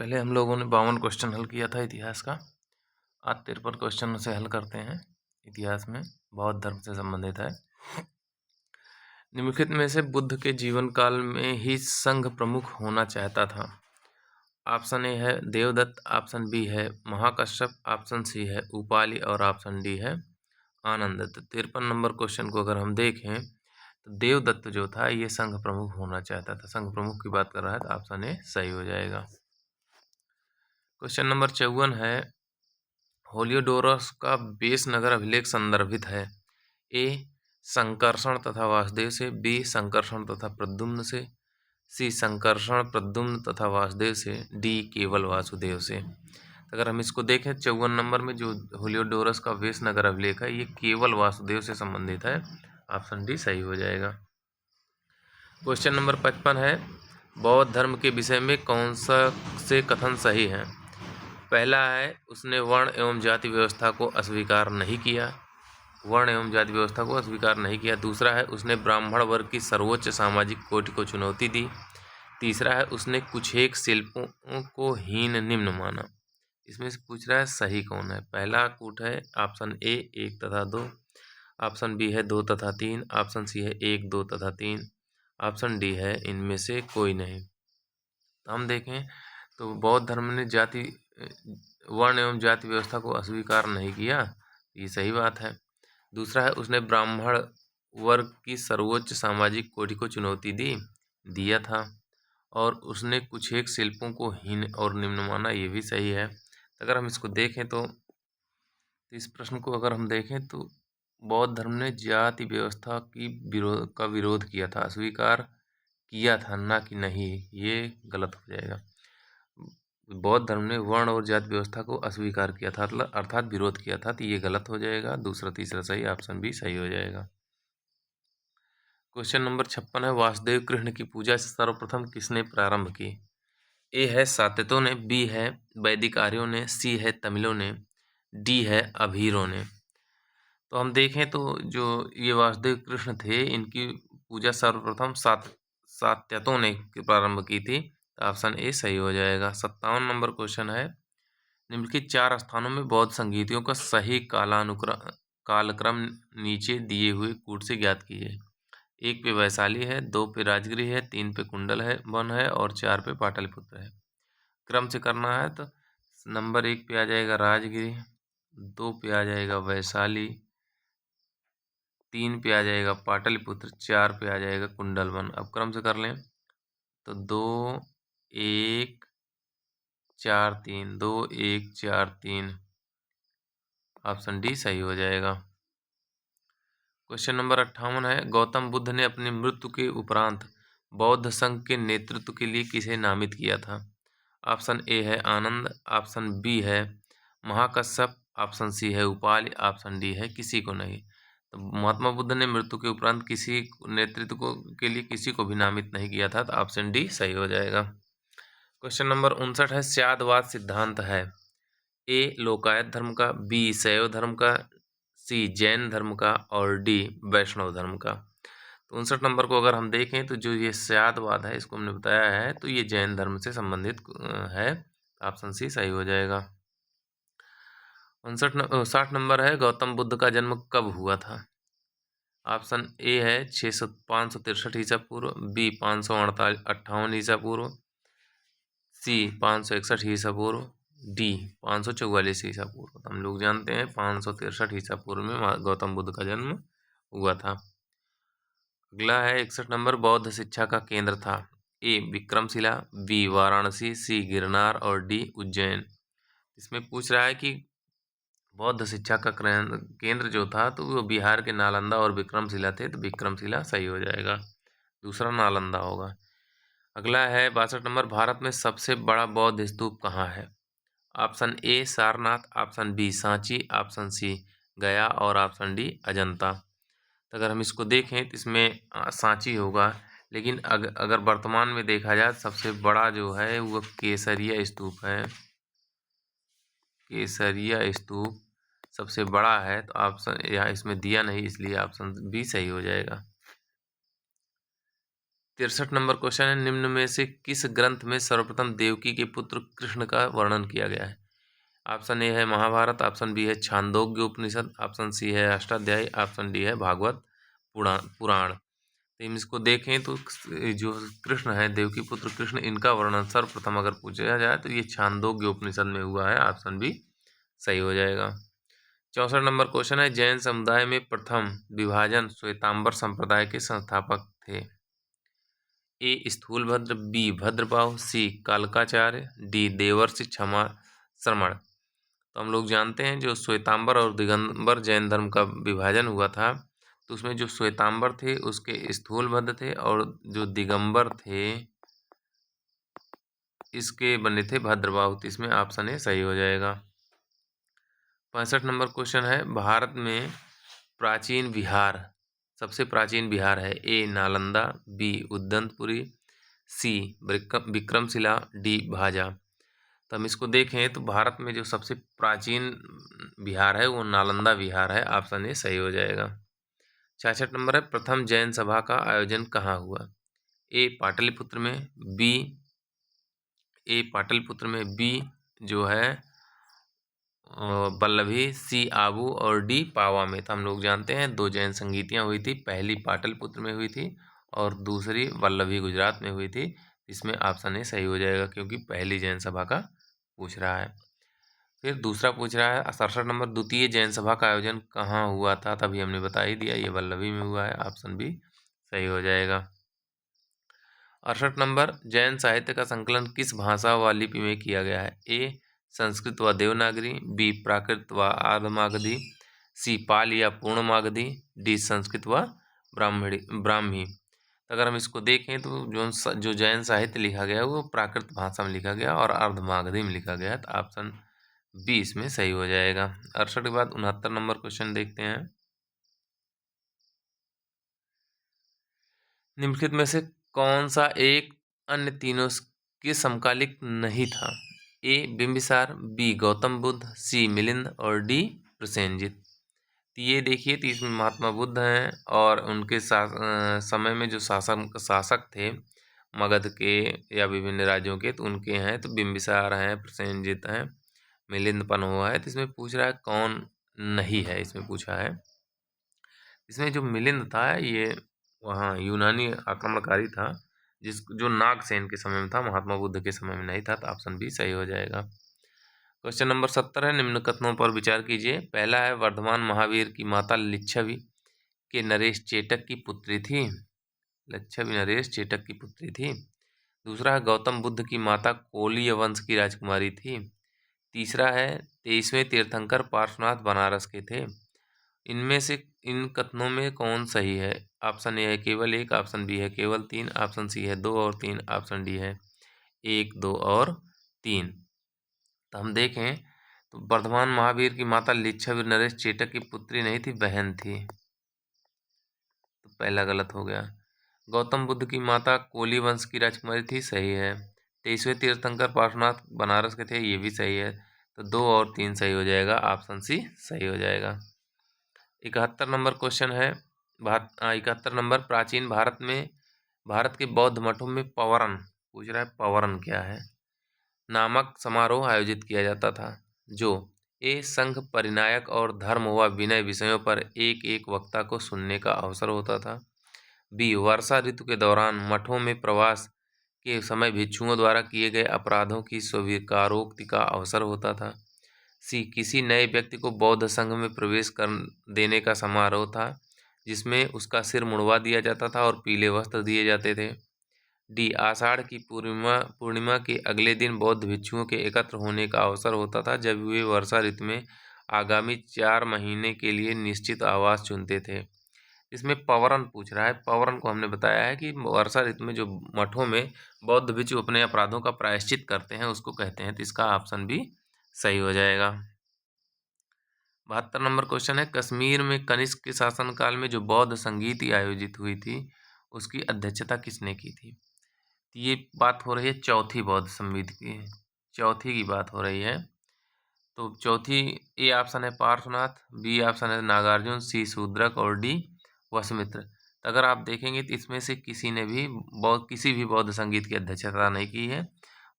पहले हम लोगों ने 52 क्वेश्चन हल किया था इतिहास का। आज 53 क्वेश्चन से हल करते हैं। इतिहास में बौद्ध धर्म से संबंधित है। निम्नलिखित में से बुद्ध के जीवन काल में ही संघ प्रमुख होना चाहता था। ऑप्शन ए है देवदत्त, ऑप्शन बी है महाकश्यप, ऑप्शन सी है उपाली और ऑप्शन डी है आनंद। 53 नंबर क्वेश्चन को अगर हम देखें तो देवदत्त जो था ये संघ प्रमुख होना चाहता था। संघ प्रमुख की बात कर रहा है तो ऑप्शन ए सही हो जाएगा। क्वेश्चन नंबर 54 है होलियोडोरस का बेस नगर अभिलेख संदर्भित है। ए संकर्षण तथा वासुदेव से, बी संकर्षण तथा प्रद्युम्न से, सी संकर्षण प्रद्युम्न तथा वासुदेव से, डी केवल वासुदेव से। अगर हम इसको देखें 54 नंबर में जो होलियोडोरस का बेस नगर अभिलेख है ये केवल वासुदेव से संबंधित है। ऑप्शन डी सही हो जाएगा। क्वेश्चन नंबर 55 है बौद्ध धर्म के विषय में कौन सा से कथन सही है। पहला है उसने वर्ण एवं जाति व्यवस्था को अस्वीकार नहीं किया। वर्ण एवं जाति व्यवस्था को अस्वीकार नहीं किया। दूसरा है उसने ब्राह्मण वर्ग की सर्वोच्च सामाजिक कोटि को चुनौती दी। तीसरा है उसने कुछ एक शिल्पों को हीन निम्न माना। इसमें से पूछ रहा है सही कौन है। पहला कूट है ऑप्शन ए 1 तथा 2, ऑप्शन बी है 2 तथा 3, ऑप्शन सी है 1, 2 तथा 3, ऑप्शन डी है इनमें से कोई नहीं। तो हम देखें तो बौद्ध धर्म ने वर्ण एवं जाति व्यवस्था को अस्वीकार नहीं किया, ये सही बात है। दूसरा है उसने ब्राह्मण वर्ग की सर्वोच्च सामाजिक कोटि को चुनौती दिया था। और उसने कुछ एक शिल्पों को हीन और निम्न माना, ये भी सही है। अगर हम इसको देखें तो इस प्रश्न को अगर हम देखें तो बौद्ध धर्म ने जाति व्यवस्था का विरोध किया था, अस्वीकार किया था ना कि नहीं, ये गलत हो जाएगा। बौद्ध धर्म ने वर्ण और जाति व्यवस्था को अस्वीकार किया था अर्थात विरोध किया था, तो ये गलत हो जाएगा। दूसरा तीसरा सही, ऑप्शन बी सही हो जाएगा। क्वेश्चन नंबर 56 है वासुदेव कृष्ण की पूजा सर्वप्रथम किसने प्रारंभ की। ए है सात्यतों ने, बी है वैदिक आर्यों ने, सी है तमिलों ने, डी है अभीरों ने। तो हम देखें तो जो ये वासुदेव कृष्ण थे इनकी पूजा सर्वप्रथम सात्यतों ने प्रारंभ की थी। तो ऑप्शन ए सही हो जाएगा। 57 नंबर क्वेश्चन है निम्नलिखित 4 स्थानों में बौद्ध संगीतियों का सही कालक्रम नीचे दिए हुए कूट से ज्ञात कीजिए। 1 पे वैशाली है, 2 पे राजगिरी है, 3 पे कुंडल है वन है और 4 पे पाटलिपुत्र है। क्रम से करना है तो नंबर 1 पे आ जाएगा राजगिरी, 2 पे आ जाएगा वैशाली, 3 पे आ जाएगा पाटलिपुत्र, 4 पे आ जाएगा कुंडल वन। अब क्रम से कर लें तो 2 1 4 3, 2 1 4 3, ऑप्शन डी सही हो जाएगा। क्वेश्चन नंबर 58 है गौतम बुद्ध ने अपनी मृत्यु के उपरांत बौद्ध संघ के नेतृत्व के लिए किसे नामित किया था। ऑप्शन ए है आनंद, ऑप्शन बी है महाकश्यप, ऑप्शन सी है उपाल, ऑप्शन डी है किसी को नहीं। तो महात्मा बुद्ध ने मृत्यु के उपरांत किसी नेतृत्व के लिए किसी को भी नामित नहीं किया था, तो ऑप्शन डी सही हो जाएगा। क्वेश्चन नंबर 59 है स्यादवाद सिद्धांत है। ए लोकायत धर्म का, बी शैव धर्म का, सी जैन धर्म का और डी वैष्णव धर्म का। तो 59 नंबर को अगर हम देखें तो जो ये स्यादवाद है इसको हमने बताया है तो ये जैन धर्म से संबंधित है। ऑप्शन सी सही हो जाएगा। 60 नंबर है गौतम बुद्ध का जन्म कब हुआ था। ऑप्शन ए है 563 ईसा पूर्व, बी 558 ईसा पूर्व, सी 561 ईसा पूर्व, डी 544 ईसा पूर्व। हम लोग जानते हैं 563 ईसा पूर्व में गौतम बुद्ध का जन्म हुआ था। अगला है 61 नंबर बौद्ध शिक्षा का केंद्र था। ए विक्रमशिला, बी वाराणसी, सी गिरनार और डी उज्जैन। इसमें पूछ रहा है कि बौद्ध शिक्षा का केंद्र जो था तो वो बिहार के नालंदा और विक्रमशिला थे, तो विक्रमशिला सही हो जाएगा। दूसरा नालंदा होगा। अगला है 62 नंबर भारत में सबसे बड़ा बौद्ध स्तूप कहाँ है। Option A Sarnath, option B Sanchi, option C Gaya और ऑप्शन डी अजंता। तो अगर हम इसको देखें तो इसमें सांची होगा, लेकिन अगर वर्तमान में देखा जाए सबसे बड़ा जो है वो केसरिया स्तूप है। केसरिया स्तूप सबसे बड़ा है, तो ऑप्शन यहाँ इसमें दिया नहीं इसलिए ऑप्शन बी सही हो जाएगा। 63 नंबर क्वेश्चन है, निम्न में से किस ग्रंथ में सर्वप्रथम देवकी के पुत्र कृष्ण का वर्णन किया गया है? ऑप्शन ए है महाभारत, ऑप्शन बी है छांदोग्य उपनिषद, ऑप्शन सी है अष्टाध्यायी, ऑप्शन डी है भागवत पुराण। तो हम इसको देखें तो जो कृष्ण है, देवकी पुत्र कृष्ण, इनका वर्णन सर्वप्रथम अगर पूछा जाए तो ये छांदोग्य उपनिषद में हुआ है। ऑप्शन बी सही हो जाएगा। 64 नंबर क्वेश्चन है, जैन समुदाय में प्रथम विभाजन श्वेतांबर संप्रदाय के संस्थापक थे? ए स्थूलभद्र, बी भद्रबाहु, सी कालकाचार्य, डी देवर्षि क्षमा श्रमण। तो हम लोग जानते हैं जो श्वेतांबर और दिगंबर जैन धर्म का विभाजन हुआ था, तो उसमें जो श्वेतांबर थे उसके स्थूलभद्र थे और जो दिगंबर थे इसके बने थे भद्रबाहु। तो इसमें ऑप्शन ए सही हो जाएगा। 65 नंबर क्वेश्चन है, भारत में प्राचीन विहार, सबसे प्राचीन विहार है? ए नालंदा, बी उद्दंतपुरी, सी विक्रमशिला, डी भाजा। तो हम इसको देखें तो भारत में जो सबसे प्राचीन विहार है वो नालंदा विहार है। ऑप्शन ए सही हो जाएगा। 66 नंबर है, प्रथम जैन सभा का आयोजन कहाँ हुआ? ए पाटलिपुत्र में, पाटलिपुत्र में, बी जो है वल्लभी, सी आबू और डी पावा में। तो हम लोग जानते हैं दो जैन संगीतियाँ हुई थी, पहली पाटलिपुत्र में हुई थी और दूसरी वल्लभी गुजरात में हुई थी। इसमें ऑप्शन ए सही हो जाएगा क्योंकि पहली जैन सभा का पूछ रहा है। फिर दूसरा पूछ रहा है 67 नंबर, द्वितीय जैन सभा का आयोजन कहाँ हुआ था? तभी हमने बता ही दिया, ये वल्लभी में हुआ है। ऑप्शन बी सही हो जाएगा। 68 नंबर, जैन साहित्य का संकलन किस भाषा व लिपि में किया गया है? ए संस्कृत व देवनागरी, बी प्राकृत व आर्धमागधी, सी पाली या पूर्णमागधी, डी संस्कृत व ब्राह्मी। अगर हम इसको देखें तो जो जैन साहित्य लिखा गया है वो प्राकृत भाषा में लिखा गया और अर्धमागधी में लिखा गया है। तो ऑप्शन बी इसमें सही हो जाएगा। 68 के बाद 69 नंबर क्वेश्चन देखते हैं, निम्नलिखित में से कौन सा एक अन्य तीनों के समकालिक नहीं था? ए बिंबिसार, बी गौतम बुद्ध, सी मिलिंद और डी प्रसेनजित। तो ये देखिए, तो इसमें महात्मा बुद्ध हैं और उनके समय में जो शासक थे मगध के या विभिन्न राज्यों के, तो उनके हैं। तो बिंबिसार हैं, प्रसेनजित हैं, मिलिंद हुआ है। तो इसमें पूछ रहा है कौन नहीं है, इसमें पूछा है। इसमें जो मिलिंद था ये वहाँ यूनानी आक्रमणकारी था, जो नागसेन के समय में था, महात्मा बुद्ध के समय में नहीं था। तो ऑप्शन बी सही हो जाएगा। क्वेश्चन नंबर 70 है, निम्न कथनों पर विचार कीजिए। पहला है, वर्धमान महावीर की माता लिच्छवी के नरेश चेटक की पुत्री थी। लिच्छवी नरेश चेटक की पुत्री थी। दूसरा है, गौतम बुद्ध की माता कोलीय वंश की राजकुमारी थी। तीसरा है, 23वें तीर्थंकर पार्श्वनाथ बनारस के थे। इनमें से इन कथनों में कौन सही है? ऑप्शन ए है केवल एक, ऑप्शन बी है केवल तीन, ऑप्शन सी है 2 और 3, ऑप्शन डी है 1, 2 और 3। तो हम देखें तो वर्धमान महावीर की माता लिच्छवी नरेश चेटक की पुत्री नहीं थी, बहन थी। तो पहला गलत हो गया। गौतम बुद्ध की माता कोली वंश की राजकुमारी थी, सही है। 23वें तीर्थंकर पार्श्वनाथ बनारस के थे, ये भी सही है। तो 2 और 3 सही हो जाएगा, ऑप्शन सी सही हो जाएगा। 71 नंबर क्वेश्चन है, 71 नंबर, प्राचीन भारत में भारत के बौद्ध मठों में पवरन, पूछ रहा है पवरन क्या है, नामक समारोह आयोजित किया जाता था, जो ए संघ परिनायक और धर्म व विनय विषयों पर एक एक वक्ता को सुनने का अवसर होता था, बी वर्षा ऋतु के दौरान मठों में प्रवास के समय भिक्षुओं द्वारा किए गए अपराधों की स्वीकारोक्ति का अवसर होता था, सी किसी नए व्यक्ति को बौद्ध संघ में प्रवेश कर देने का समारोह था जिसमें उसका सिर मुड़वा दिया जाता था और पीले वस्त्र दिए जाते थे, डी आषाढ़ की पूर्णिमा के अगले दिन बौद्ध भिक्षुओं के एकत्र होने का अवसर होता था जब वे वर्षा ऋतु में आगामी 4 महीने के लिए निश्चित आवास चुनते थे। इसमें पवरन पूछ रहा है। पवरन को हमने बताया है कि वर्षा ऋतु में जो मठों में बौद्ध भिक्षु अपने अपराधों का प्रायश्चित करते हैं उसको कहते हैं। तो इसका ऑप्शन भी सही हो जाएगा। 72 नंबर क्वेश्चन है, कश्मीर में कनिष्क के शासनकाल में जो बौद्ध संगीति आयोजित हुई थी उसकी अध्यक्षता किसने की थी? ये बात हो रही है चौथी बौद्ध संगीत की, चौथी की बात हो रही है। तो चौथी, ए ऑप्शन है पार्श्वनाथ, बी ऑप्शन है नागार्जुन, सी शूद्रक और डी वसुमित्र। तो अगर आप देखेंगे तो इसमें से किसी भी बौद्ध संगीत की अध्यक्षता नहीं की है।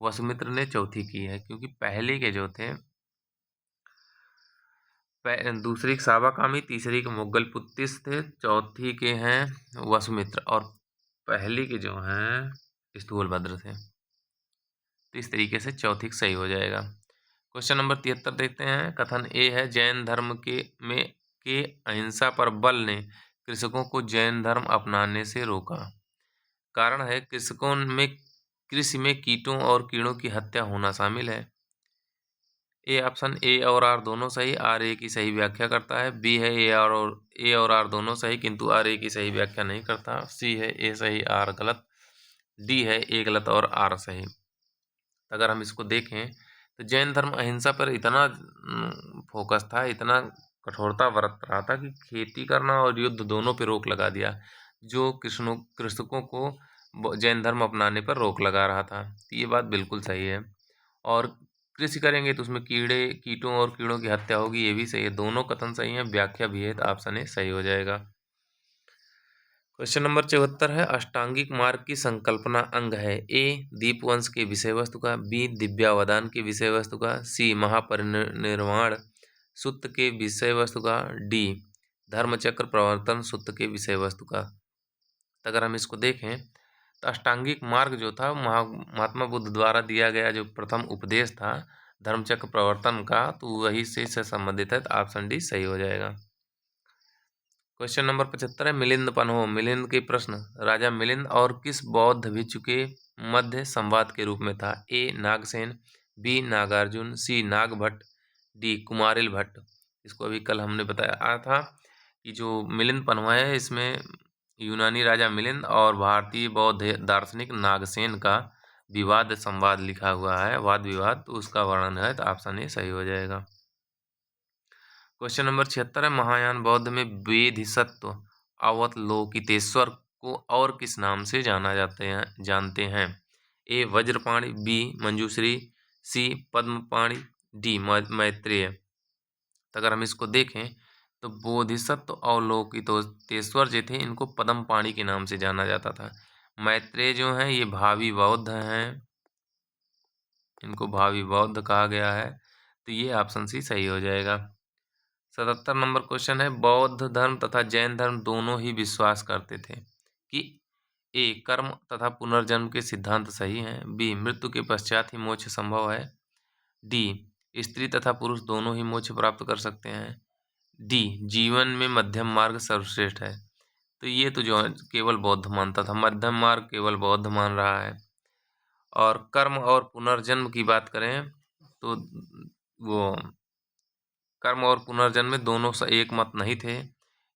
वसुमित्र ने चौथी की है, क्योंकि पहले के जो थे दूसरी के सावाकामी, तीसरी के मुगलपुत्तिस थे, चौथी के हैं वसुमित्र और पहली के जो हैं स्थूलभद्र थे। तो इस तरीके से चौथी सही हो जाएगा। क्वेश्चन नंबर 73 देखते हैं। कथन ए है, जैन धर्म के अहिंसा पर बल ने कृषकों को जैन धर्म अपनाने से रोका। कारण है, कृषि में कीटों और कीड़ों की हत्या होना शामिल है। ऑप्शन ए और आर दोनों सही, आर ए की सही व्याख्या करता है। बी है ए और आर दोनों सही, किंतु आर ए की सही व्याख्या नहीं करता। सी है ए सही आर गलत। डी है ए गलत और आर सही। अगर हम इसको देखें तो जैन धर्म अहिंसा पर इतना फोकस था, इतना कठोरता बरत रहा था कि खेती करना और युद्ध दोनों पे रोक लगा दिया, जो कृषकों को जैन धर्म अपनाने पर रोक लगा रहा था। तो ये बात बिल्कुल सही है। और कृषि करेंगे तो उसमें कीटों और कीड़ों की हत्या होगी, ये भी सही है। दोनों कथन सही हैं, व्याख्या भी है, तो ऑप्शन ए सही हो जाएगा। क्वेश्चन नंबर 74 है, अष्टांगिक मार्ग की संकल्पना अंग है। ए दीपवंश के विषय वस्तु का, बी दिव्यावदान के विषय वस्तु का, सी महापरिनिर्वाण सूत्र के विषय वस्तु का, डी धर्मचक्र प्रवर्तन सूत्र के विषय वस्तु का। अगर हम इसको देखें तो अष्टांगिक मार्ग जो था महात्मा बुद्ध द्वारा दिया गया जो प्रथम उपदेश था धर्मचक्र प्रवर्तन का, तो वही से संबंधित है, तो ऑप्शन डी सही हो जाएगा। क्वेश्चन नंबर 75 है, मिलिंद पन्हो। मिलिंद के प्रश्न राजा मिलिंद और किस बौद्ध भिक्षु के मध्य संवाद के रूप में था। ए नागसेन, बी नागार्जुन, सी नागभट्ट, डी कुमारिल भट्ट। इसको अभी कल हमने बताया था कि जो मिलिंद पन्हो है, इसमें यूनानी राजा मिलिंद और भारतीय बौद्ध दार्शनिक नागसेन का विवाद संवाद लिखा हुआ है, वाद विवाद, तो उसका वर्णन है, तो ऑप्शन ए सही हो जाएगा। क्वेश्चन नंबर 76 है, महायान बौद्ध में वेधिसत्व अवलोकितेश्वर को और किस नाम से जानते हैं। ए वज्रपाणि, बी मंजूश्री, सी पद्मपाणि, डी मैत्रेय। तो अगर हम इसको देखें तो बोधिसत्व अवलोकितेश्वर जो थे, इनको पद्मपाणि के नाम से जाना जाता था। मैत्रेय जो हैं ये भावी बौद्ध हैं, इनको भावी बौद्ध कहा गया है, तो ये ऑप्शन सी सही हो जाएगा। 77 नंबर क्वेश्चन है, बौद्ध धर्म तथा जैन धर्म दोनों ही विश्वास करते थे कि ए कर्म तथा पुनर्जन्म के सिद्धांत सही हैं, बी मृत्यु के पश्चात ही मोक्ष संभव है, डी स्त्री तथा पुरुष दोनों ही मोक्ष प्राप्त कर सकते हैं, डी जीवन में मध्यम मार्ग सर्वश्रेष्ठ है। तो ये तो जो केवल बौद्ध मानता था, मध्यम मार्ग केवल बौद्ध मान रहा है। और कर्म और पुनर्जन्म की बात करें तो वो कर्म और पुनर्जन्म में दोनों एक मत नहीं थे।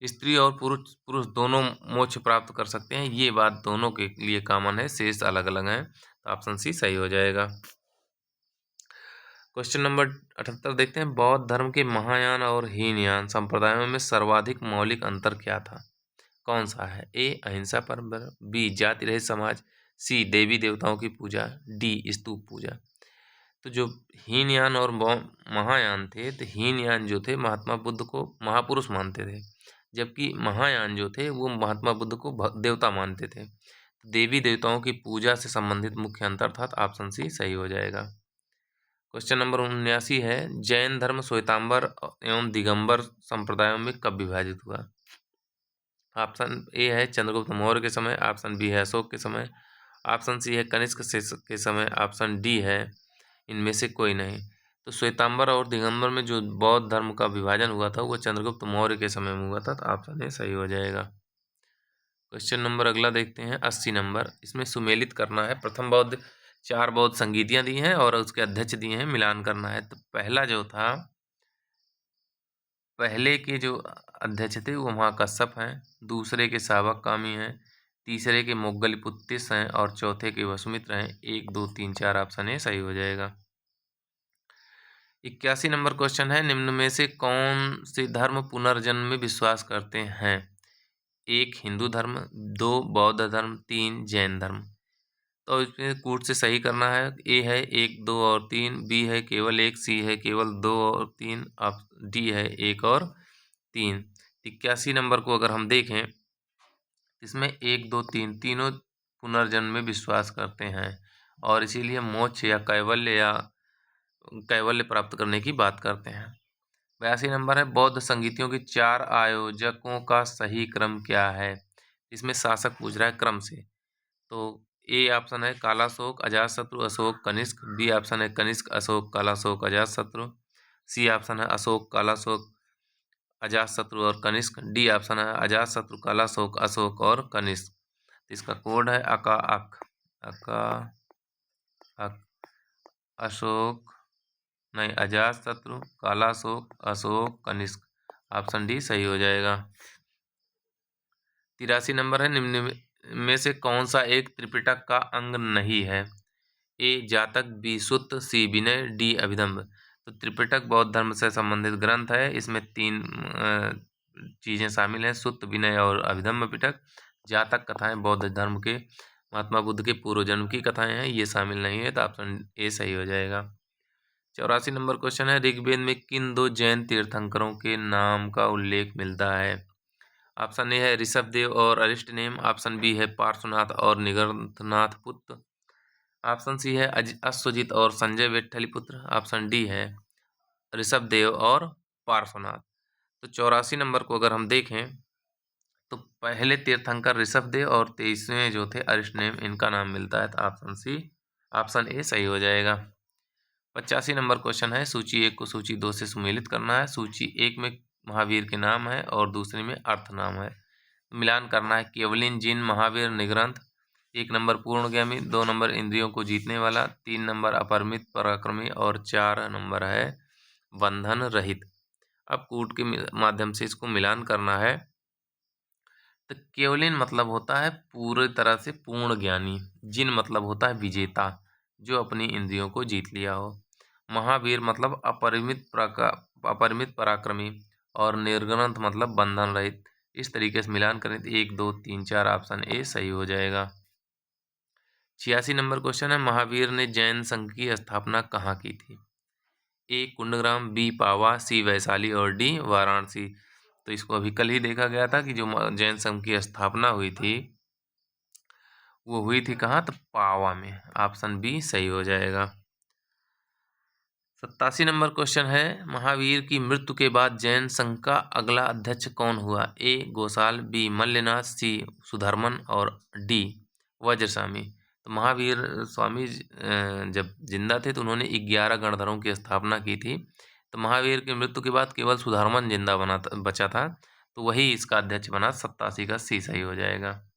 स्त्री और पुरुष दोनों मोक्ष प्राप्त कर सकते हैं, ये बात दोनों के लिए कॉमन है, शेष अलग अलग हैं, तो ऑप्शन सी सही हो जाएगा। क्वेश्चन नंबर 78 देखते हैं, बौद्ध धर्म के महायान और हीनयान संप्रदायों में सर्वाधिक मौलिक अंतर क्या था, कौन सा है। ए अहिंसा परंपरा, बी जाति रहित समाज, सी देवी देवताओं की पूजा, डी स्तूप पूजा। तो जो हीनयान और महायान थे, तो हीनयान जो थे महात्मा बुद्ध को महापुरुष मानते थे, जबकि महायान जो थे वो महात्मा बुद्ध को देवता मानते थे। देवी देवताओं की पूजा से संबंधित मुख्य अंतर था, तो ऑप्शन सी सही हो जाएगा। क्वेश्चन नंबर 79 है, जैन धर्म श्वेतांबर एवं दिगंबर संप्रदायों में कब विभाजित हुआ। ऑप्शन ए है चंद्रगुप्त मौर्य के समय, ऑप्शन बी है अशोक के समय, ऑप्शन सी है कनिष्क के समय, ऑप्शन डी है इनमें से कोई नहीं। तो श्वेतांबर और दिगंबर में जो बौद्ध धर्म का विभाजन हुआ था वो चंद्रगुप्त मौर्य के समय में हुआ था, तो ऑप्शन ए सही हो जाएगा। क्वेश्चन नंबर अगला देखते हैं 80 नंबर, इसमें सुमेलित करना है। प्रथम बौद्ध 4 बौद्ध संगीतियाँ दी हैं और उसके अध्यक्ष दिए हैं, मिलान करना है। तो पहला जो था, पहले के जो अध्यक्ष थे वो महाकश्यप हैं, दूसरे के सावकामी हैं, तीसरे के मुगलपुत्तिस हैं और चौथे के वसुमित्र हैं। 1 2 3 4 ऑप्शन ए सही हो जाएगा। 81 नंबर क्वेश्चन है, निम्न में से कौन से धर्म पुनर्जन्म में विश्वास करते हैं। 1 हिंदू धर्म, 2 बौद्ध धर्म, 3 जैन धर्म। तो इसमें कूट से सही करना है। ए है 1 2 और 3, बी है केवल 1, सी है केवल 2 और 3, डी है 1 और 3। 81 नंबर को अगर हम देखें इसमें 1, 2, 3 तीनों पुनर्जन्म में विश्वास करते हैं और इसीलिए मोक्ष या कैवल्य प्राप्त करने की बात करते हैं। 82 नंबर है बौद्ध संगीतियों के 4 आयोजकों का सही क्रम क्या है? इसमें शासक पूछ रहा है क्रम से। तो ए ऑप्शन है कालाशोक, अजातशत्रु, अशोक, कनिष्क। बी ऑप्शन है कनिष्क, अशोक, कालाशोक, अजातशत्रु। सी ऑप्शन है अशोक, कालाशोक, अजातशत्रु और कनिष्क। डी ऑप्शन है अजातशत्रु, कालाशोक, अशोक और कनिष्क। इसका कोड है अका अक अका अक अशोक नहीं, अजातशत्रु, कालाशोक, अशोक, कनिष्क। ऑप्शन डी सही हो जाएगा। 83 नंबर है निम्न में से कौन सा एक त्रिपिटक का अंग नहीं है? ए जातक, बी सुत्त, सी विनय, डी अभिधम्ब। तो त्रिपिटक बौद्ध धर्म से संबंधित ग्रंथ है। इसमें 3 चीजें शामिल हैं, सुत्त, विनय और अभिधम्ब पिटक। जातक कथाएं बौद्ध धर्म के महात्मा बुद्ध के पूर्व जन्म की कथाएं हैं, ये शामिल नहीं है, तो ऑप्शन ए सही हो जाएगा। 84 नंबर क्वेश्चन है ऋग्वेद में किन 2 जैन तीर्थंकरों के नाम का उल्लेख मिलता है? ऑप्शन ए है ऋषभदेव और अरिष्टनेम। ऑप्शन बी है पार्श्वनाथ और निगंथनाथ पुत्र। ऑप्शन सी है अश्वजित और संजय विट्ठलीपुत्र। ऑप्शन डी है ऋषभदेव और पार्श्वनाथ। तो 84 नंबर को अगर हम देखें तो पहले तीर्थंकर ऋषभदेव और 23वें जो थे अरिष्टनेम, इनका नाम मिलता है, तो ऑप्शन सी, ऑप्शन ए सही हो जाएगा। 85 नंबर क्वेश्चन है सूची 1 को सूची 2 से सुमेलित करना है। सूची 1 में महावीर के नाम है और दूसरे में अर्थ नाम है, मिलान करना है। केवलिन, जिन, महावीर, निग्रंथ। 1 नंबर पूर्णगामी, 2 नंबर इंद्रियों को जीतने वाला, 3 नंबर अपरिमित पराक्रमी और 4 नंबर है बंधन रहित। अब कूट के माध्यम से इसको मिलान करना है। तो केवलिन मतलब होता है पूरी तरह से पूर्ण ज्ञानी। जिन मतलब होता है विजेता, जो अपनी इंद्रियों को जीत लिया हो। महावीर मतलब अपरिमित पराक्रमी और निर्ग्रंथ मतलब बंधन रहित। इस तरीके से मिलान करें तो 1, 2, 3, 4 ऑप्शन ए सही हो जाएगा। 86 नंबर क्वेश्चन है महावीर ने जैन संघ की स्थापना कहाँ की थी? ए कुंडग्राम, बी पावा, सी वैशाली और डी वाराणसी। तो इसको अभी कल ही देखा गया था कि जो जैन संघ की स्थापना हुई थी वो हुई थी कहाँ? तो पावा में। ऑप्शन बी सही हो जाएगा। 87 नंबर क्वेश्चन है महावीर की मृत्यु के बाद जैन संघ का अगला अध्यक्ष कौन हुआ? ए गोसाल, बी मल्यनाथ, सी सुधर्मन और डी वज्रस्वामी। तो महावीर स्वामी जब जिंदा थे तो उन्होंने 11 गणधरों की स्थापना की थी। तो महावीर की मृत्यु के बाद केवल सुधर्मन जिंदा बचा था, तो वही इसका अध्यक्ष बना। 87 का सी सही हो जाएगा।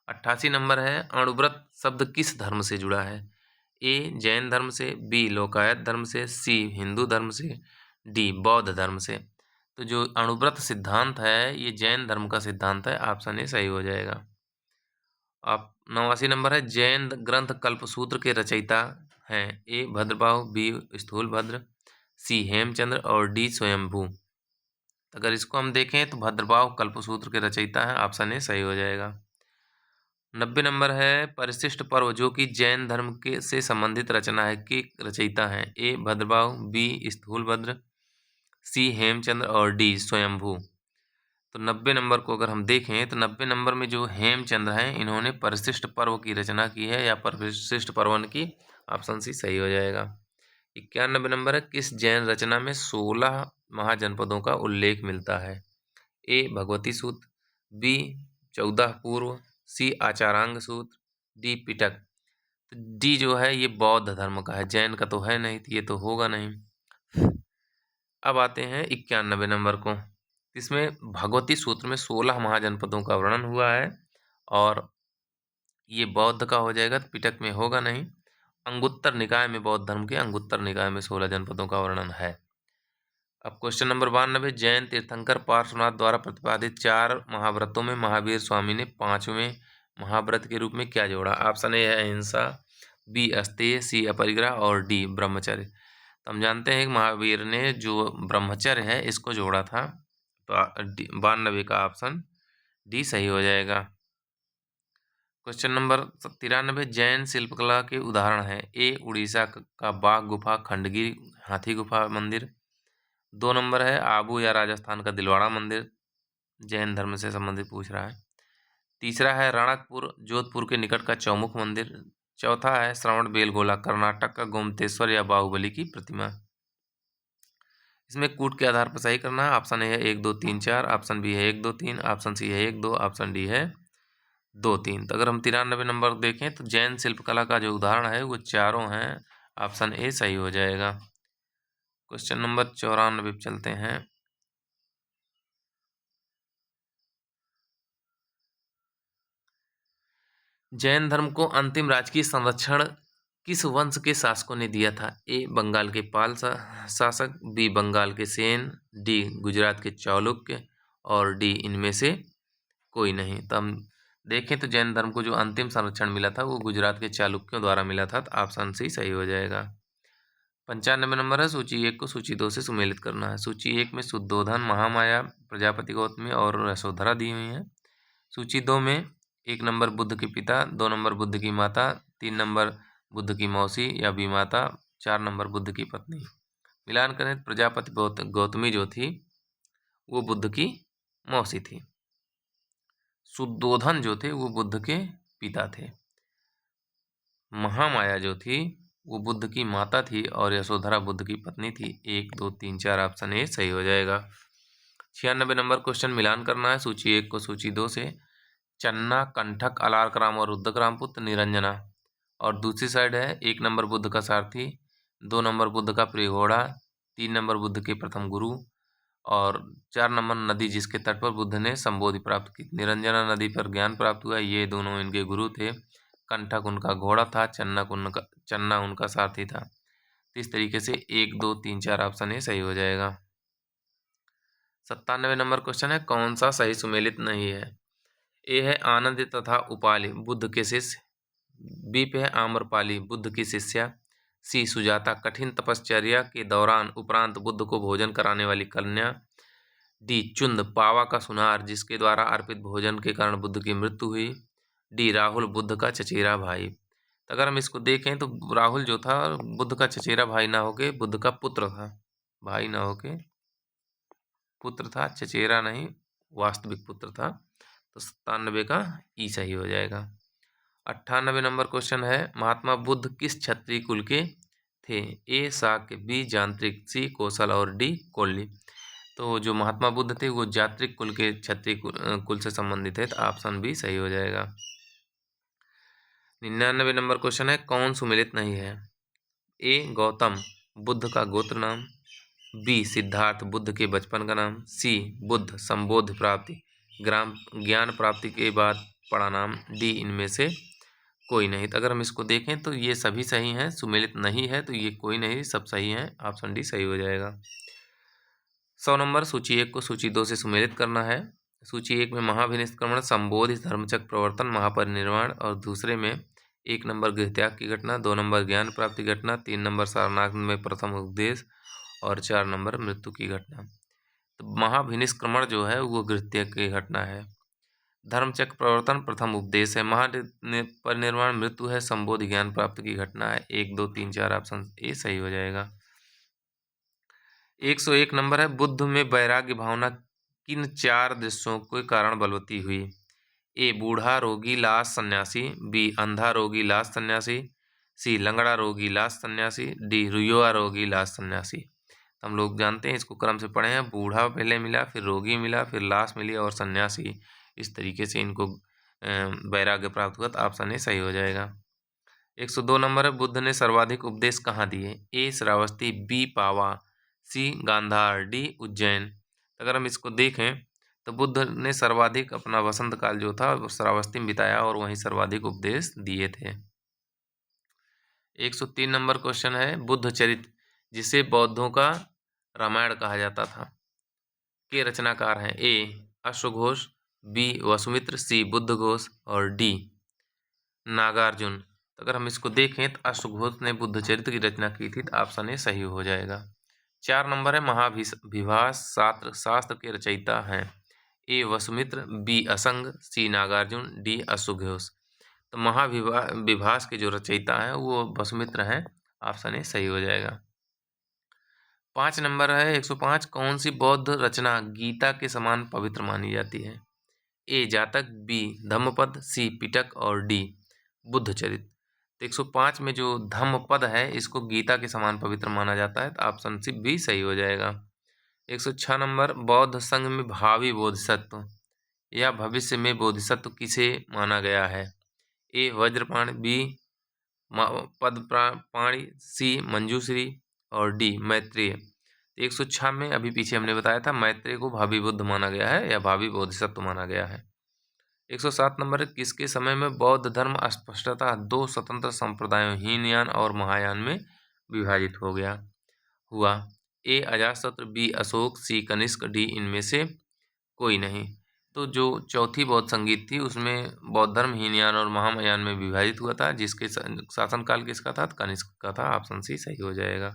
88 नंबर है अणुव्रत शब्द किस धर्म से जुड़ा है? ए जैन धर्म से, बी लोकायत धर्म से, सी हिंदू धर्म से, डी बौद्ध धर्म से। तो जो अणुव्रत सिद्धांत है ये जैन धर्म का सिद्धांत है। ऑप्शन ए सही हो जाएगा। आप 89 नंबर है जैन ग्रंथ कल्पसूत्र के रचयिता हैं? ए भद्रबाहु, बी स्थूलभद्र, सी हेमचंद्र और डी स्वयंभू। अगर इसको हम देखें तो भद्रबाहु कल्पसूत्र के रचयिता हैं। ऑप्शन ए सही हो जाएगा। 90 नंबर है परिशिष्ट पर्व जो कि जैन धर्म के से संबंधित रचना है के रचयिता हैं? ए भद्रबाहु, बी स्थूलभद्र, सी हेमचंद्र और डी स्वयंभू। तो 90 नंबर को अगर हम देखें तो 90 नंबर में जो हेमचंद्र हैं इन्होंने परिशिष्ट पर्व की रचना की है या परिशिष्ट पर्वन की। ऑप्शन सी सही हो जाएगा। 91 नंबर है किस जैन रचना में 16 महाजनपदों का उल्लेख मिलता है? ए भगवती सूत्र, बी 14 पूर्व, सी आचारांग सूत्र, डी पिटक। तो डी जो है ये बौद्ध धर्म का है, जैन का तो है नहीं, तो ये तो होगा नहीं। अब आते हैं 91 नंबर को। इसमें भगवती सूत्र में 16 महाजनपदों का वर्णन हुआ है और ये बौद्ध का हो जाएगा, तो पिटक में होगा नहीं। अंगुत्तर निकाय में, बौद्ध धर्म के अंगुत्तर निकाय में 16 जनपदों का वर्णन है। अब क्वेश्चन नंबर 92 जैन तीर्थंकर पार्श्वनाथ द्वारा प्रतिपादित 4 महाव्रतों में महावीर स्वामी ने 5वें महाव्रत के रूप में क्या जोड़ा? ऑप्शन ए है अहिंसा, बी अस्तेय, सी अपरिग्रह और डी ब्रह्मचर्य। तो हम जानते हैं कि महावीर ने जो ब्रह्मचर्य है इसको जोड़ा था, तो 92 का ऑप्शन डी सही हो जाएगा। क्वेश्चन नंबर 93 जैन शिल्पकला के उदाहरण हैं? ए उड़ीसा का बाघ गुफा, खंडगिरी हाथी गुफा मंदिर। 2 नंबर है आबू या राजस्थान का दिलवाड़ा मंदिर, जैन धर्म से संबंधित पूछ रहा है। तीसरा है रणकपुर जोधपुर के निकट का चौमुख मंदिर। चौथा है श्रवण बेलगोला कर्नाटक का गोमतेश्वर या बाहुबली की प्रतिमा। इसमें कूट के आधार पर सही करना है। ऑप्शन ए है 1 2 3 4, ऑप्शन बी है 1 2 3, ऑप्शन सी है 1 2, ऑप्शन डी है 2 3। तो अगर हम 93 नंबर देखें तो जैन शिल्पकला का जो उदाहरण है वो चारों हैं। ऑप्शन ए सही हो जाएगा। क्वेश्चन नंबर 94 पे चलते हैं। जैन धर्म को अंतिम राजकीय संरक्षण किस वंश के शासकों ने दिया था? ए बंगाल के पाल शासक, बी बंगाल के सेन, डी गुजरात के चालुक्य और डी इनमें से कोई नहीं। तो हम देखें तो जैन धर्म को जो अंतिम संरक्षण मिला था वो गुजरात के चालुक्यों द्वारा मिला था। तो ऑप्शन सी सही हो जाएगा। 95 नंबर है सूची 1 को सूची 2 से सुमेलित करना है। सूची 1 में शुद्धोधन, महामाया, प्रजापति गौतमी और यशोधरा दी हुई है। सूची 2 में 1 नंबर बुद्ध के पिता, 2 नंबर बुद्ध की माता, 3 नंबर बुद्ध की मौसी या बीमाता, 4 नंबर बुद्ध की पत्नी। मिलान करें तो प्रजापति गौतमी जो थी वो बुद्ध की मौसी थी। शुद्धोधन जो थे वो बुद्ध के पिता थे। महामाया जो थी वो बुद्ध की माता थी और यशोधरा बुद्ध की पत्नी थी। 1 2 3 4 ऑप्शन ए सही हो जाएगा। 96 नंबर क्वेश्चन मिलान करना है सूची 1 को सूची 2 से। चन्ना, कंठक, अलारकराम और रुद्रकराम पुत्र निरंजना। और दूसरी साइड है 1 नंबर बुद्ध का सारथी, 2 नंबर बुद्ध का प्रिय घोड़ा, 3 नंबर बुद्ध के प्रथम गुरु और 4 नंबर नदी जिसके तट पर बुद्ध ने संबोधि प्राप्त की। निरंजना नदी पर ज्ञान प्राप्त हुआ। ये दोनों इनके गुरु थे। कंठक उनका घोड़ा था, चन्ना उनका सारथी था। तो इस तरीके से 1 2 3 4 ऑप्शन ए सही हो जाएगा। 97 नंबर क्वेश्चन है कौन सा सही सुमेलित नहीं है? ए है आनंद तथा उपाली बुद्ध के शिष्य, बी पे है आम्रपाली बुद्ध की शिष्या, सी सुजाता कठिन तपश्चर्या के दौरान उपरांत बुद्ध को भोजन कराने वाली कन्या, डी चुंद पावा का सुनार जिसके द्वारा अर्पित भोजन के कारण बुद्ध की मृत्यु हुई, डी राहुल बुद्ध का चचेरा भाई। तो अगर हम इसको देखें तो राहुल जो था बुद्ध का चचेरा भाई ना होके बुद्ध का पुत्र था, भाई ना होके पुत्र था, चचेरा नहीं वास्तविक पुत्र था। तो 97 का ई सही हो जाएगा। 98 नंबर क्वेश्चन है महात्मा बुद्ध किस क्षत्रिय कुल के थे? ए शाक्य, बी जानत्रिक, सी कौशल और डी कोल्ली। तो जो महात्मा बुद्ध थे वो जात्रिक कुल के क्षत्रिय कुल से संबंधित है। तो ऑप्शन बी सही हो जाएगा। 99 नंबर क्वेश्चन है कौन सुमेलित नहीं है? ए गौतम बुद्ध का गोत्र नाम, बी सिद्धार्थ बुद्ध के बचपन का नाम, सी बुद्ध संबोधि प्राप्ति ज्ञान प्राप्ति के बाद पड़ा नाम, डी इनमें से कोई नहीं। तो अगर हम इसको देखें तो ये सभी सही हैं, सुमेलित नहीं है तो ये कोई नहीं, सब सही हैं। ऑप्शन डी सही हो जाएगा। 100 नंबर सूची 1 को सूची 2 से सुमेलित करना है। सूची 1 में महाभिनिष्क्रमण, संबोधि, धर्मचक्र प्रवर्तन, महापरिनिर्वाण और दूसरे में 1 नंबर गृहत्याग की घटना, 2 नंबर ज्ञान प्राप्ति घटना, 3 नंबर सारनाथ में प्रथम उपदेश और 4 नंबर मृत्यु की घटना। तो महाभिनिष्क्रमण जो है वो गृहत्याग की घटना है। धर्मचक्र प्रवर्तन प्रथम उपदेश है। महापरिनिर्वाण मृत्यु है। संबोधि ज्ञान प्राप्ति की घटना है। 1 2 3 4 ऑप्शन ए सही हो जाएगा। 101 नंबर है बुद्ध में वैराग्य भावना किन 4 दृश्यों के कारण बलवती हुई? ए बूढ़ा रोगी लाश सन्यासी, बी अंधा रोगी लाश सन्यासी, सी लंगड़ा रोगी लाश सन्यासी, डी रुयुआ रोगी लाश सन्यासी। हम लोग जानते हैं इसको क्रम से पढ़े हैं। बूढ़ा पहले मिला, फिर रोगी मिला, फिर लाश मिली और सन्यासी। इस तरीके से इनको वैराग्य प्राप्त हुआ। तो ऑप्शन ए सही हो जाएगा। 102 नंबर है बुद्ध ने सर्वाधिक उपदेश कहाँ दिए? ए श्रावस्ती, बी पावा, सी गांधार, डी उज्जैन। अगर हम इसको देखें तो बुद्ध ने सर्वाधिक अपना वसंत काल जो था श्रावस्ती में बिताया और वहीं सर्वाधिक उपदेश दिए थे। 103 नंबर क्वेश्चन है बुद्ध चरित्र जिसे बौद्धों का रामायण कहा जाता था के रचनाकार हैं? ए अश्वघोष, बी वसुमित्र, सी बुद्ध घोष और डी नागार्जुन। तो अगर हम इसको देखें तो अश्वघोष ने बुद्ध चरित्र की रचना की थी। तो ऑप्शन ए सही हो जाएगा। 4 नंबर है महाविभास शास्त्र के रचयिता हैं? ए वसुमित्र, बी असंग, सी नागार्जुन, डी अश्वघोष। तो महाविभास के जो रचयिता हैं वो वसुमित्र हैं। ऑप्शन ए सही हो जाएगा। 5 नंबर है 105 कौन सी बौद्ध रचना गीता के समान पवित्र मानी जाती है? ए जातक, बी धम्मपद, सी पिटक और डी बुद्धचरित। तो 105 में जो धम्मपद है इसको गीता के समान पवित्र माना जाता है, तो ऑप्शन सी भी सही हो जाएगा। 106 नंबर, बौद्ध संघ में भावी बोधिसत्व या भविष्य में बोधिसत्व किसे माना गया है? ए वज्रपाणि, बी पद्मपाणि, सी मंजूश्री और डी मैत्रेय। 106 में अभी पीछे हमने बताया था मैत्रेय को भावी बुद्ध माना गया है या भावी बोधिसत्व माना गया है। 107 नंबर, किसके समय में बौद्ध धर्म स्पष्टतः दो स्वतंत्र संप्रदायों हीनयान और महायान में विभाजित हो गया हुआ? ए अजातशत्रु, बी अशोक, सी कनिष्क, डी इनमें से कोई नहीं। तो जो चौथी बौद्ध संगीत थी उसमें बौद्ध धर्म हीनयान और महायान में विभाजित हुआ था, जिसके शासनकाल किसका था? कनिष्क का था। ऑप्शन सी सही हो जाएगा।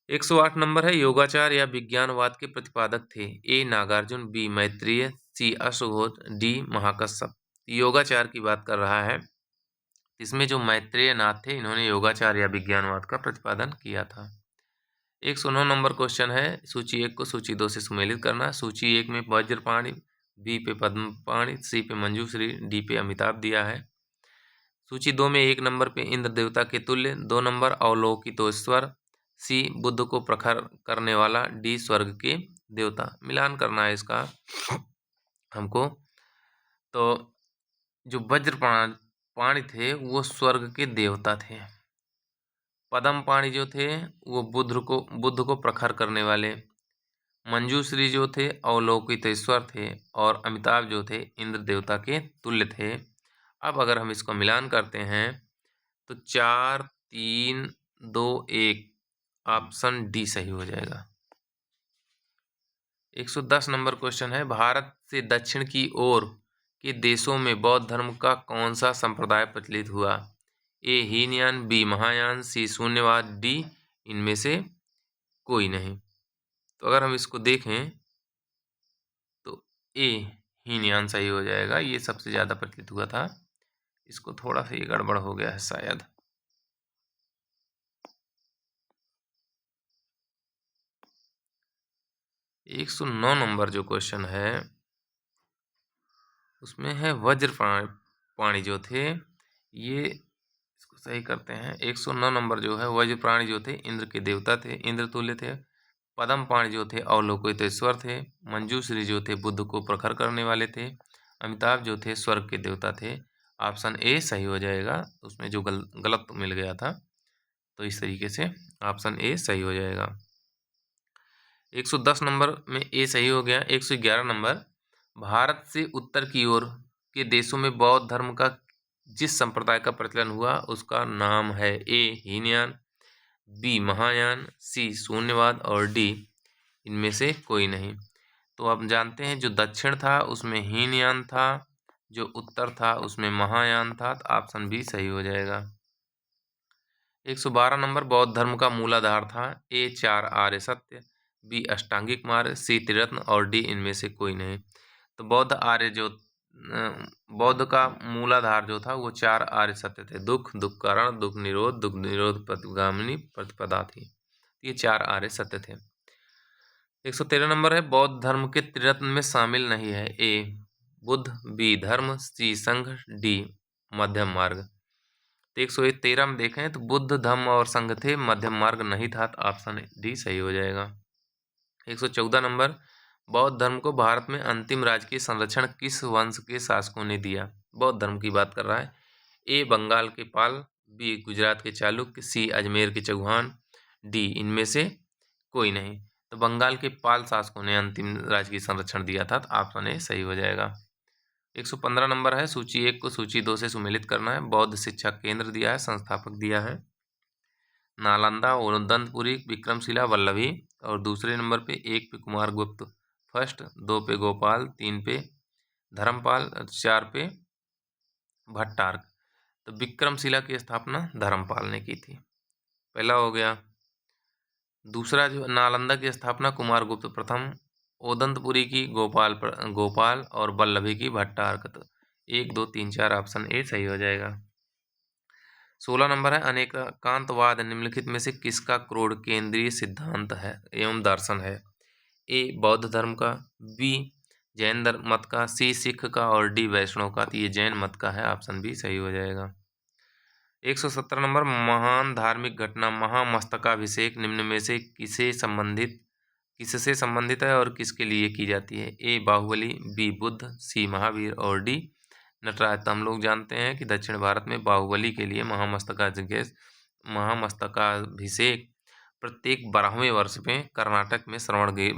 108 नंबर है, योगाचार या विज्ञानवाद के प्रतिपादक थे? ए नागार्जुन, बी मैत्रेय, सी अश्वघोष, डी महाकश्यप। योगाचार की बात कर रहा है, इसमें जो मैत्रेय नाथ थे इन्होंने योगाचार या विज्ञानवाद का प्रतिपादन किया था। 109 नंबर क्वेश्चन है, सूची 1 को सूची 2 से सुमेलित करना। सूची 1 में वज्रपाणि, बी पे पद्मपाणि, सी पे मंजूश्री, डी पे अमिताभ दिया है। सूची 2 में 1 नंबर पे इंद्र देवता के तुल्य, 2 नंबर अवलोकितेश्वर, सी बुद्ध को प्रखर करने वाला, डी स्वर्ग के देवता। मिलान करना है इसका हमको। तो जो वज्रपाणि थे वो स्वर्ग के देवता थे, पद्मपाणि जो थे वो बुद्ध को प्रखर करने वाले, मंजूश्री जो थे अवलोकितेश्वर थे और अमिताभ जो थे इंद्र देवता के तुल्य थे। अब अगर हम इसको मिलान करते हैं तो 4, 3, 2, 1 ऑप्शन डी सही हो जाएगा। 110 नंबर क्वेश्चन है, भारत से दक्षिण की ओर के देशों में बौद्ध धर्म का कौन सा संप्रदाय प्रचलित हुआ? ए हीनयान, बी महायान, सी शून्यवाद, डी इनमें से कोई नहीं। तो अगर हम इसको देखें तो ए हीनयान सही हो जाएगा, ये सबसे ज़्यादा प्रचलित हुआ था। इसको थोड़ा सा ये गड़बड़ हो गया है शायद। 109 नंबर जो क्वेश्चन है उसमें है वज्रपाणि जो थे, ये इसको सही करते हैं। 109 नंबर जो है, वज्रपाणि जो थे इंद्र के देवता थे, इंद्र तुल्य थे। पद्मपाणि जो थे अवलोकितेश्वर थे। मंजूश्री जो थे बुद्ध को प्रखर करने वाले थे। अमिताभ जो थे स्वर्ग के देवता थे। ऑप्शन ए सही हो जाएगा, उसमें जो गलत मिल गया था, तो इस तरीके से ऑप्शन ए सही हो जाएगा। 110 नंबर में ए सही हो गया। 111 नंबर, भारत से उत्तर की ओर के देशों में बौद्ध धर्म का जिस संप्रदाय का प्रचलन हुआ उसका नाम है? ए हीनयान, बी महायान, सी शून्यवाद और डी इनमें से कोई नहीं। तो आप जानते हैं जो दक्षिण था उसमें हीनयान था, जो उत्तर था उसमें महायान था, तो ऑप्शन बी सही हो जाएगा। 112 नंबर, बौद्ध धर्म का मूलाधार था? ए 4 आर्य सत्य, बी अष्टांगिक मार्ग, सी त्रिरत्न और डी इनमें से कोई नहीं। तो बौद्ध का मूलाधार जो था वो 4 आर्य सत्य थे। दुख, दुख कारण, दुख निरोध प्रतिगामिनी प्रतिपदा थी। ये 4 आर्य सत्य थे। 113 नंबर है, बौद्ध धर्म के त्रिरत्न में शामिल नहीं है? ए बुद्ध, बी धर्म, सी संघ, डी मध्यम मार्ग। तो 113 में देखें तो बुद्ध, धम्म और संघ थे, मध्यम मार्ग नहीं था, तो ऑप्शन डी सही हो जाएगा। 114 नंबर, बौद्ध धर्म को भारत में अंतिम राजकीय संरक्षण किस वंश के शासकों ने दिया? बौद्ध धर्म की बात कर रहा है। ए बंगाल के पाल, बी गुजरात के चालुक्य, सी अजमेर के चौहान, डी इनमें से कोई नहीं। तो बंगाल के पाल शासकों ने अंतिम राजकीय संरक्षण दिया था, तो ऑप्शन ए सही हो जाएगा। 115 नंबर है, सूची 1 को सूची 2 से सुमेलित करना है। बौद्ध शिक्षा केंद्र दिया है, संस्थापक दिया है नालंदा, उदंतपुरी, विक्रमशिला, वल्लभी। और दूसरे नंबर पे 1 पे कुमारगुप्त फर्स्ट, 2 पे गोपाल, 3 पे धर्मपाल, 4 पे भट्टार्क। तो विक्रमशिला की स्थापना धर्मपाल ने की थी, पहला हो गया। दूसरा जो नालंदा की स्थापना कुमारगुप्त प्रथम, ओदंतपुरी की गोपाल और वल्लभी की भट्टार्क। तो 1, 2, 3, 4 ऑप्शन ए सही हो जाएगा। 16 नंबर है, अनेकांतवाद निम्नलिखित में से किसका क्रोध केंद्रीय सिद्धांत है एवं दर्शन है? ए बौद्ध धर्म का, बी जैन धर्म मत का, सी सिख का और डी वैष्णव का। तो ये जैन मत का है, ऑप्शन बी सही हो जाएगा। 117 नंबर, महान धार्मिक घटना महामस्तकाभिषेक निम्न में से किससे संबंधित है और किसके लिए की जाती है? ए बाहुबली, बी बुद्ध, सी महावीर और डी नटराज। तो हम लोग जानते हैं कि दक्षिण भारत में बाहुबली के लिए महामस्तकाभिषेक प्रत्येक 12वें वर्ष में कर्नाटक में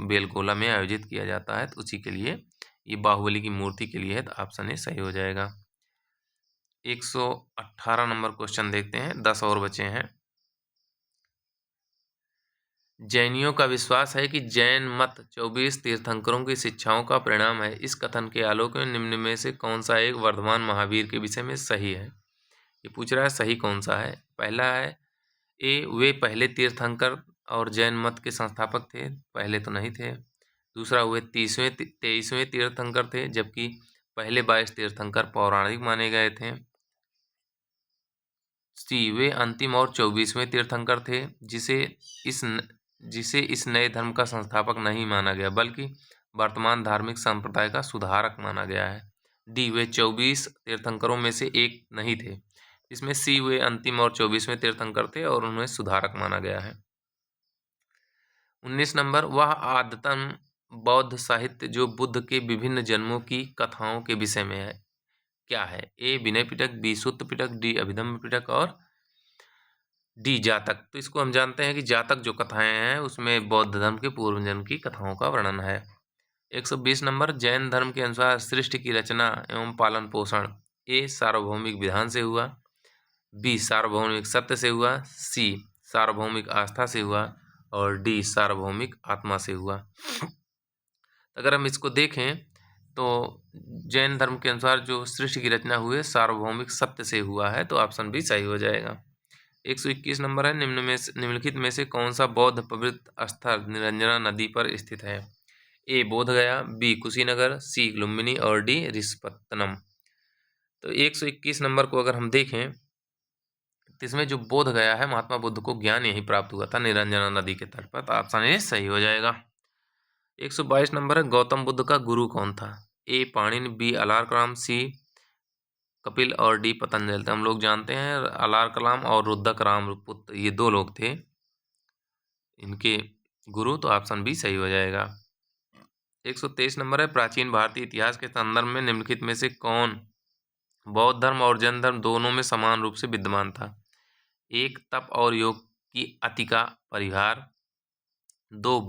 बेलगोला में आयोजित किया जाता है। तो उसी के लिए ये बाहुबली की मूर्ति के लिए है। तो ऑप्शन ए सही हो जाएगा। 118 नंबर क्वेश्चन देखते हैं, 10 और बचे हैं। जैनियों का विश्वास है कि जैन मत 24 तीर्थंकरों की शिक्षाओं का परिणाम है। इस कथन के आलोक में निम्न में से कौन सा एक वर्धमान महावीर के विषय में सही है? ये पूछ रहा है सही कौन सा है। पहला है ए, वे पहले तीर्थंकर और जैन मत के संस्थापक थे, पहले तो नहीं थे। दूसरा, वे 23वें तीर्थंकर थे, जबकि पहले 22 तीर्थंकर पौराणिक माने गए थे। सी, वे अंतिम और 24वें तीर्थंकर थे, जिसे इस नए धर्म का संस्थापक नहीं माना गया बल्कि वर्तमान धार्मिक संप्रदाय का सुधारक माना गया है। डी, वे 24 तीर्थंकरों में से एक नहीं थे, इसमें सी, वे अंतिम और 24वें तीर्थंकर थे और उन्हें सुधारक माना गया है। 19 नंबर, वह आदतन बौद्ध साहित्य जो बुद्ध के विभिन्न जन्मों की कथाओं के विषय में है, क्या है? ए विनय पिटक, बी सुत्त पिटक, डी अभिधम्म पिटक और डी जातक। तो इसको हम जानते हैं कि जातक जो कथाएं हैं उसमें बौद्ध धर्म के पूर्व जन्म की कथाओं का वर्णन है। 120 नंबर, जैन धर्म के अनुसार सृष्टि की रचना एवं पालन पोषण ए सार्वभौमिक विधान से हुआ, बी सार्वभौमिक सत्य से हुआ, सी सार्वभौमिक आस्था से हुआ और डी सार्वभौमिक आत्मा से हुआ। अगर हम इसको देखें तो जैन धर्म के अनुसार जो सृष्टि की रचना हुई सार्वभौमिक सत्य से हुआ है। तो ऑप्शन बी सही हो जाएगा। 121 नंबर है, निम्नलिखित में से कौन सा बौद्ध पवित्र स्थल निरंजना नदी पर स्थित है? ए बोध गया, बी कुशीनगर, सी लुम्बिनी और डी ऋषिपत्तनम। तो 121 नंबर को अगर हम देखें तो इसमें जो बोध गया है, महात्मा बुद्ध को ज्ञान यही प्राप्त हुआ था निरंजना नदी के तट पर। तो ऑप्शन ए सही हो जाएगा। 122 नंबर है, गौतम बुद्ध का गुरु कौन था? ए पाणिनि, बी अलारकलाम, सी कपिल और डी पतंजलि। तो हम लोग जानते हैं अलारकलाम और रुद्रक रामपुत्र ये दो लोग थे इनके गुरु। तो ऑप्शन बी सही हो जाएगा। 123 नंबर है, प्राचीन भारतीय इतिहास के संदर्भ में निम्नलिखित में से कौन बौद्ध धर्म और जैन धर्म दोनों में समान रूप से विद्यमान था? एक, तप और योग की अति का परिहार, दो,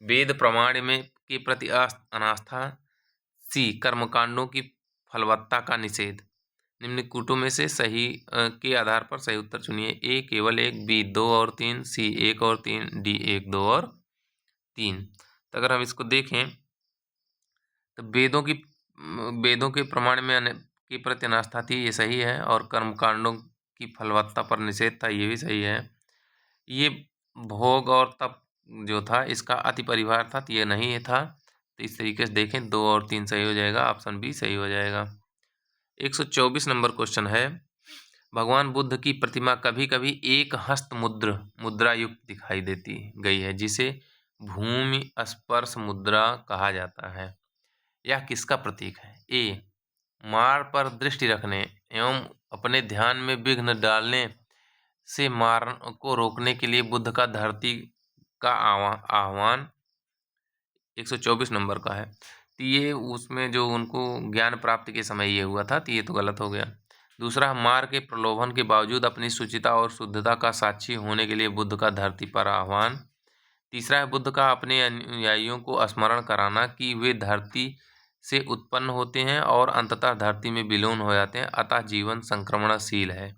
वेद प्रमाण में के प्रति अनास्था, सी कर्मकांडों की फलवत्ता का निषेध। निम्न कूटों में से सही के आधार पर सही उत्तर चुनिए। ए केवल एक, बी 2 और 3, सी 1 और 3, डी 1, 2 और 3। तो अगर हम इसको देखें तो वेदों के प्रमाण में के प्रति अनास्था थी, ये सही है। और कर्मकांडों की फलवत्ता पर निषेध था, ये भी सही है। ये भोग और तप जो था इसका अति परिवार था, तो ये नहीं था। तो इस तरीके से देखें 2 और 3 सही हो जाएगा, ऑप्शन बी सही हो जाएगा। 124 नंबर क्वेश्चन है, भगवान बुद्ध की प्रतिमा कभी कभी एक हस्त मुद्रा युक्त दिखाई देती गई है, जिसे भूमि स्पर्श मुद्रा कहा जाता है। यह किसका प्रतीक है? ए मार पर दृष्टि रखने एवं अपने ध्यान में विघ्न डालने से मार को रोकने के लिए बुद्ध का धरती का आह्वान 124 नंबर का है। तो ये उसमें जो उनको ज्ञान प्राप्ति के समय ये हुआ था, तो ये तो गलत हो गया। दूसरा, मार के प्रलोभन के बावजूद अपनी शुचिता और शुद्धता का साक्षी होने के लिए बुद्ध का धरती पर आह्वान। तीसरा है, बुद्ध का अपने अनुयायियों को स्मरण कराना कि वे धरती से उत्पन्न होते हैं और अंततः धरती में विलीन हो जाते हैं, अतः जीवन संक्रमणशील है।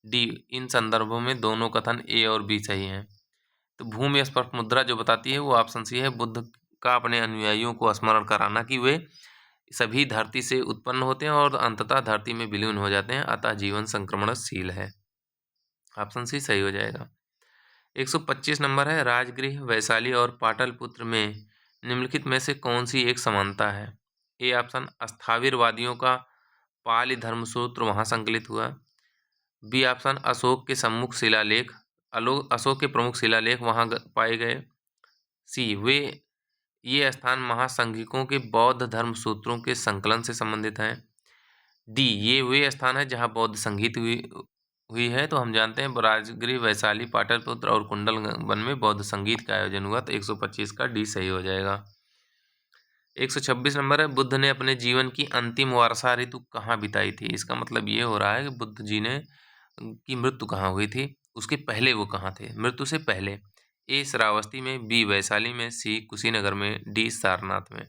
डी, इन संदर्भों में दोनों कथन ए और बी सही हैं। तो भूमि स्पर्श मुद्रा जो बताती है वो ऑप्शन सी है, बुद्ध का अपने अनुयायियों को स्मरण कराना कि वे सभी धरती से उत्पन्न होते हैं और अंततः धरती में विलीन हो जाते हैं, अतः जीवन संक्रमणशील है। ऑप्शन सी सही हो जाएगा। 125 नंबर है, राजगृह वैशाली और पाटलिपुत्र में निम्नलिखित में से कौन सी एक समानता है? ए ऑप्शन, स्थाविरवादियों का पाली धर्मसूत्र वहाँ संकलित हुआ। बी ऑप्शन, अशोक के प्रमुख शिलालेख वहाँ पाए गए। सी, वे ये स्थान महासंघिकों के बौद्ध धर्म सूत्रों के संकलन से संबंधित हैं। डी, ये वे स्थान है जहाँ बौद्ध संगीत हुई है। तो हम जानते हैं राजगृह, वैशाली, पाटलिपुत्र और कुंडल वन में बौद्ध संगीत का आयोजन हुआ। तो 125 का डी सही हो जाएगा। 126 नंबर है, बुद्ध ने अपने जीवन की अंतिम वर्षा ऋतु कहाँ बिताई थी? इसका मतलब ये हो रहा है कि बुद्ध जी ने की मृत्यु कहाँ हुई थी, उसके पहले वो कहाँ थे, मृत्यु से पहले। ए, श्रावस्ती में, बी, वैशाली में, सी, कुशीनगर में, डी, सारनाथ में।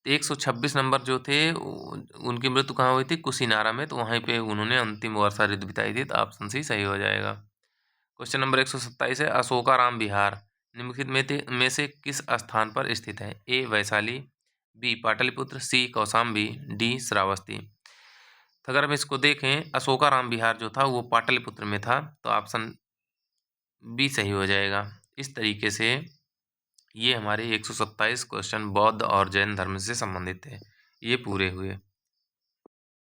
126 नंबर जो थे उनकी मृत्यु कहाँ हुई थी? कुशीनारा में। तो वहीं पे उन्होंने अंतिम वर्षा ऋतु बिताई थी। तो ऑप्शन सी सही हो जाएगा। क्वेश्चन नंबर 127 है, अशोकाराम विहार निम्नलिखित में से किस स्थान पर स्थित है? ए, वैशाली, बी, पाटलिपुत्र, सी, कौशाम्बी, डी, श्रावस्ती। तो अगर हम इसको देखें, अशोकाराम विहार जो था वो पाटलिपुत्र में था। तो ऑप्शन बी सही हो जाएगा। इस तरीके से ये हमारे 127 क्वेश्चन बौद्ध और जैन धर्म से संबंधित थे, ये पूरे हुए।